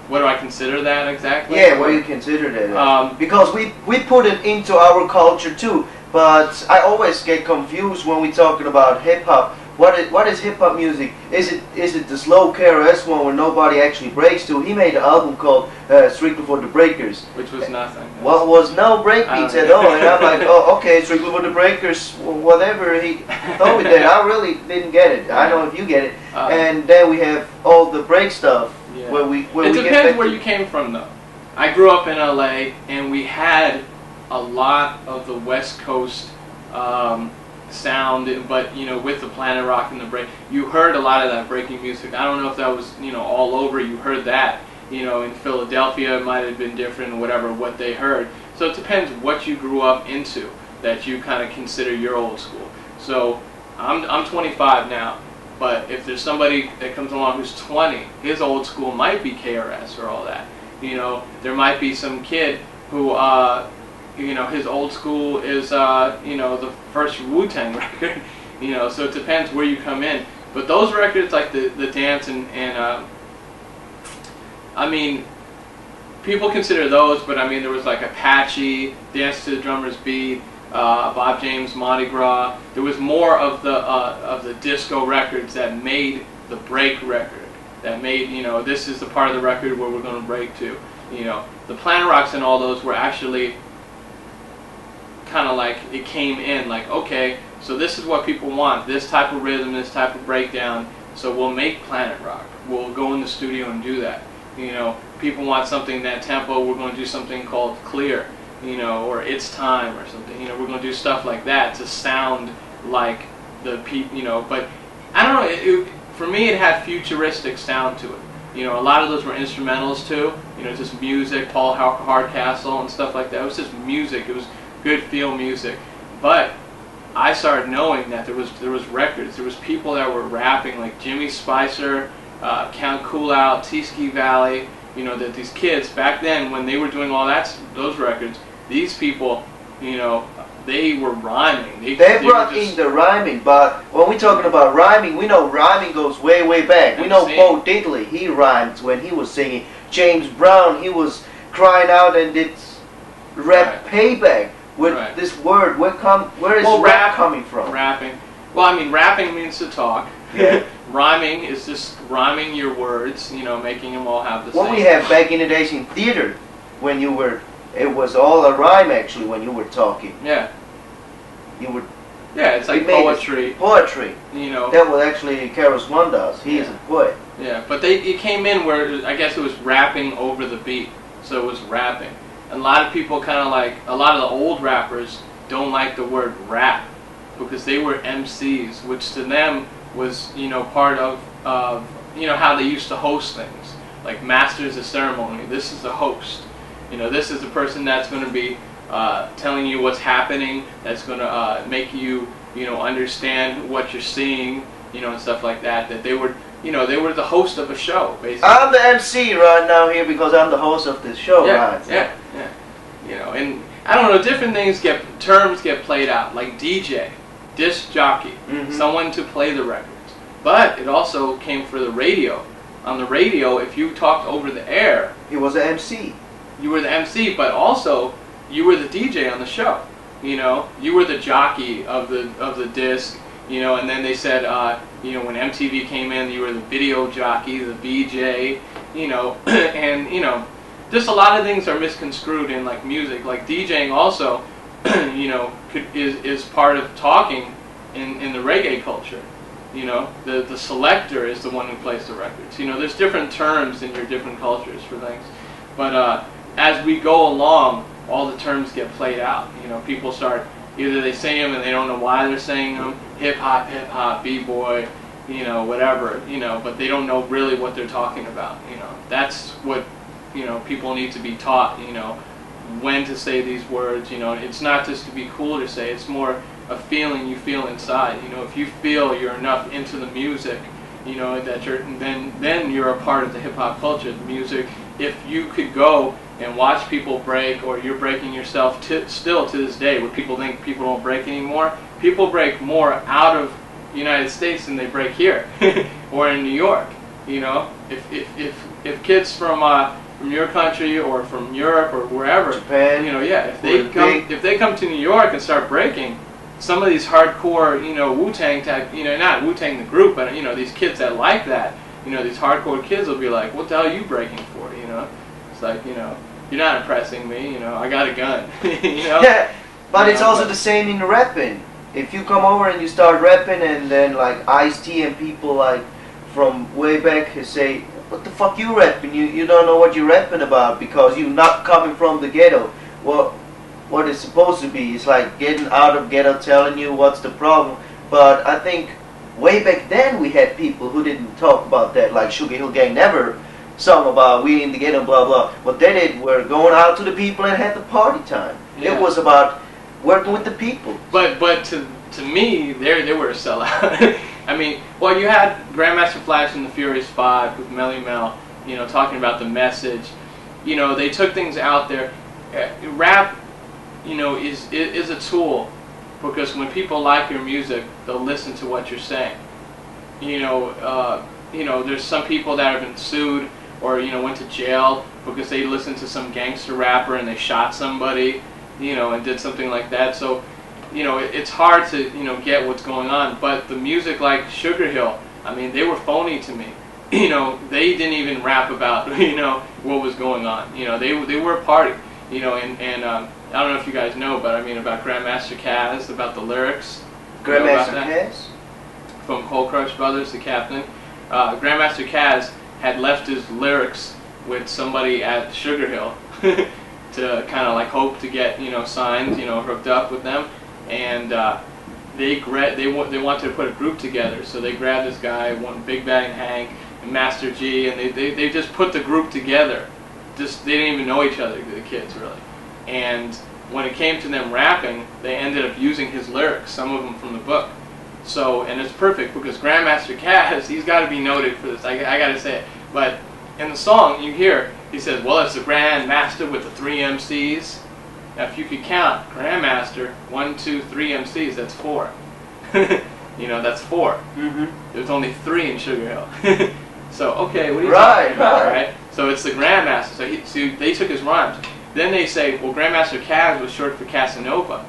what do I consider that exactly? Yeah, what do you consider that? Because we put it into our culture too, but I always get confused when we're talking about hip hop. What is hip hop music? Is it the slow KRS one where nobody actually breaks to? He made an album called Strictly for the Breakers, which was nothing. Well, was no breakbeats at all, and I'm like, oh, okay, Strictly for the Breakers, whatever he thought with that. I really didn't get it. I don't know if you get it. And then we have all the break stuff. Yeah. Where we it depends where you came from, though. I grew up in LA, and we had a lot of the West Coast sound, but you know, with the Planet Rock and the break, you heard a lot of that breaking music. I don't know if that was, you know, all over. You heard that, you know, in Philadelphia it might have been different, whatever what they heard. So it depends what you grew up into that you kind of consider your old school. So I'm 25 now. But if there's somebody that comes along who's 20, his old school might be KRS or all that. You know, there might be some kid who, you know, his old school is, you know, the first Wu-Tang record. You know, so it depends where you come in. But those records, like the dance and I mean, people consider those, but I mean, there was like Apache, Dance to the Drummer's Beat, Bob James, Mardi Gras. There was more of the disco records that made the break record. That made, you know, this is the part of the record where we're going to break to. You know, the Planet Rocks and all those were actually kind of like, it came in like, okay, so this is what people want, this type of rhythm, this type of breakdown, so we'll make Planet Rock. We'll go in the studio and do that. You know, people want something that tempo, we're going to do something called Clear. You know, or It's Time or something. You know, we're going to do stuff like that to sound like the you know, but I don't know, for me it had futuristic sound to it. You know, a lot of those were instrumentals too. You know, just music, Paul Hardcastle and stuff like that. It was just music. It was good feel music. But I started knowing that there was records. There was people that were rapping, like Jimmy Spicer, Count Cool Out, T-Ski Valley. You know, that these kids back then, when they were doing all those records, these people, you know, they were rhyming. They brought in the rhyming, but when we're talking about rhyming, we know rhyming goes way, way back. We know Bo Diddley, he rhymed when he was singing. James Brown, he was crying out and did rap payback with this word. Where is rap coming from? Rapping. Well, I mean, rapping means to talk. Yeah. Rhyming is just rhyming your words, you know, making them all have the same. What we have back in the days in theater, when you were, it was all a rhyme actually when you were talking. Yeah. You would. Yeah, it's like poetry. Poetry. You know. That was actually KRS One does. He is a poet. Yeah, but it came in where I guess it was rapping over the beat, so it was rapping. And a lot of people kind of like, a lot of the old rappers don't like the word rap because they were MCs, which to them was, you know, part of you know, how they used to host things. Like masters of ceremony. This is the host. You know, this is the person that's going to be telling you what's happening. That's going to make you, you know, understand what you're seeing. You know, and stuff like that. That they were, you know, they were the host of a show, basically. I'm the MC right now here because I'm the host of this show, right? Yeah. You know, and I don't know, different terms get played out, like DJ, disc jockey, someone to play the records. But it also came for the radio. On the radio, if you talked over the air, he was an MC. You were the MC, but also you were the DJ on the show. You know, you were the jockey of the disc. You know, and then they said, you know, when MTV came in, you were the video jockey, the VJ. You know, and you know, just a lot of things are misconstrued in like music, like DJing also. You know, is part of talking in the reggae culture. You know, the selector is the one who plays the records. You know, there's different terms in your different cultures for things. But as we go along, all the terms get played out. You know, people start, either they say them and they don't know why they're saying them, hip hop, b-boy, you know, whatever, you know, but they don't know really what they're talking about. You know, that's what, you know, people need to be taught, you know, when to say these words. You know, it's not just to be cool to say, it's more a feeling you feel inside. You know, if you feel you're enough into the music, you know, that you're, then you're a part of the hip hop culture, the music. If you could go and watch people break, or you're breaking yourself still to this day, where people think people don't break anymore, people break more out of the United States than they break here or in New York. You know, if if kids from your country or from Europe or wherever, Japan, you know, yeah, if they come to New York and start breaking, some of these hardcore, you know, Wu-Tang type, you know, not Wu-Tang the group, but you know, these kids that like that, you know, these hardcore kids will be like, what the hell are you breaking for? You know, it's like, you know, you're not impressing me. You know, I got a gun. You know. Yeah, but it's also the same in rapping. If you come over and you start rapping, and then like Ice-T and people like from way back say, what the fuck you rapping? You don't know what you're rapping about because you're not coming from the ghetto. Well, what it's supposed to be is like getting out of ghetto, telling you what's the problem. But I think way back then we had people who didn't talk about that, like Sugar Hill Gang never sung about we in the ghetto, blah blah. What they did were going out to the people and had the party time. Yeah. It was about working with the people. But to me, they were a sellout. I mean, well, you had Grandmaster Flash and the Furious Five with Melly Mel, you know, talking about the message. You know, they took things out there. Rap, you know, is a tool because when people like your music, they'll listen to what you're saying. You know, there's some people that have been sued or you know went to jail because they listened to some gangster rapper and they shot somebody, you know, and did something like that. So. You know, it's hard to, you know, get what's going on, but the music like Sugar Hill, I mean, they were phony to me. You know, they didn't even rap about, you know, what was going on. You know, they were a party, you know, and I don't know if you guys know, but I mean, about Grandmaster Caz, about the lyrics. Grandmaster Caz? From Cold Crush Brothers, the captain. Grandmaster Caz had left his lyrics with somebody at Sugar Hill to kind of like hope to get, you know, signed, you know, hooked up with them. And they wanted to put a group together, so they grabbed this guy, one Big Bang Hank and Master G, and they just put the group together. Just they didn't even know each other, the kids really. And when it came to them rapping, they ended up using his lyrics, some of them from the book. So and it's perfect because Grandmaster Caz, he's got to be noted for this. I got to say it. But in the song, you hear he says, "Well, it's the Grandmaster with the 3 MCs." Now, if you could count Grandmaster, 1, 2, 3 MCs, that's 4. You know, that's 4. Mm-hmm. There's only 3 in Sugar Hill. So, okay, what are you talking about, right? So it's the Grandmaster. So they took his rhymes. Then they say, well, Grandmaster Caz was short for Casanova.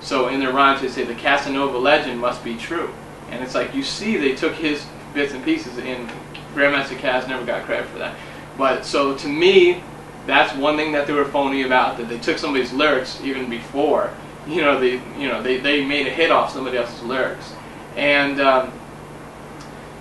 So in their rhymes they say, the Casanova legend must be true. And it's like, you see they took his bits and pieces, and Grandmaster Caz never got credit for that. But, so to me, that's one thing that they were phony about, that they took somebody's lyrics even before, you know, they made a hit off somebody else's lyrics. And,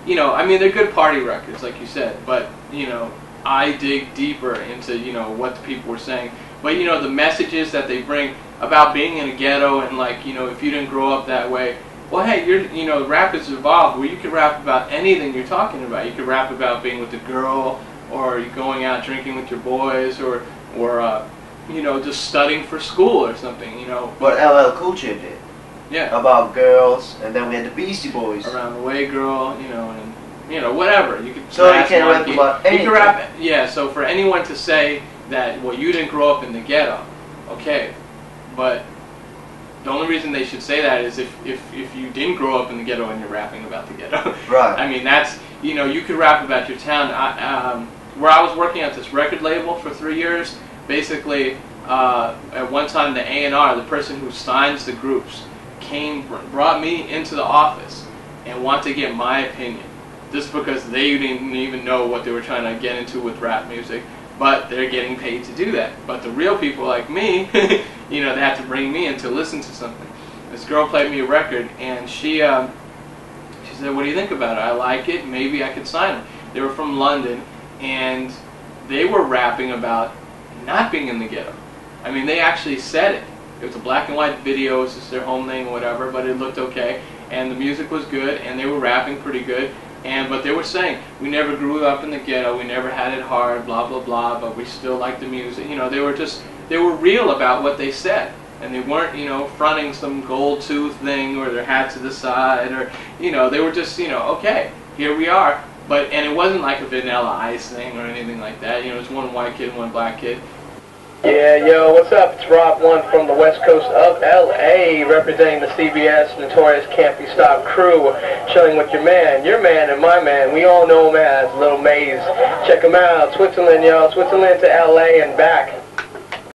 you know, I mean, they're good party records, like you said, but, you know, I dig deeper into, you know, what the people were saying. But, you know, the messages that they bring about being in a ghetto and, like, you know, if you didn't grow up that way, well, hey, you know, rap has evolved where you can rap about anything you're talking about. You can rap about being with a girl, or you going out drinking with your boys, or you know, just studying for school or something, you know. What LL Cool J did. Yeah. About girls, and then we had the Beastie Boys. Around the Way Girl, you know, and you know, whatever. You could. So you can rap about anything. You can rap, yeah. So for anyone to say that, well, you didn't grow up in the ghetto, okay, but the only reason they should say that is if you didn't grow up in the ghetto and you're rapping about the ghetto. Right. I mean, that's, you know, you could rap about your town. Where I was working at this record label for 3 years, basically, at one time the A&R, the person who signs the groups, brought me into the office and wanted to get my opinion, just because they didn't even know what they were trying to get into with rap music, but they're getting paid to do that. But the real people like me, you know, they had to bring me in to listen to something. This girl played me a record, and she said, what do you think about it? I like it, maybe I could sign them. They were from London, and they were rapping about not being in the ghetto. I mean, they actually said it. It was a black and white video, it's just their home thing or whatever, but it looked okay, and the music was good, and they were rapping pretty good, but they were saying, we never grew up in the ghetto, we never had it hard, blah, blah, blah, but we still like the music. You know, they were real about what they said, and they weren't, you know, fronting some gold tooth thing or their hat to the side, or, you know, they were just, you know, okay, here we are. And it wasn't like a Vanilla Ice thing or anything like that. You know, it was one white kid and one black kid. Yeah, yo, what's up? It's Rob One from the west coast of L.A., representing the CBS Notorious Can't Be Stopped crew, chilling with your man and my man. We all know him as Little Maze. Check him out. Switzerland, yo. Switzerland to L.A. and back.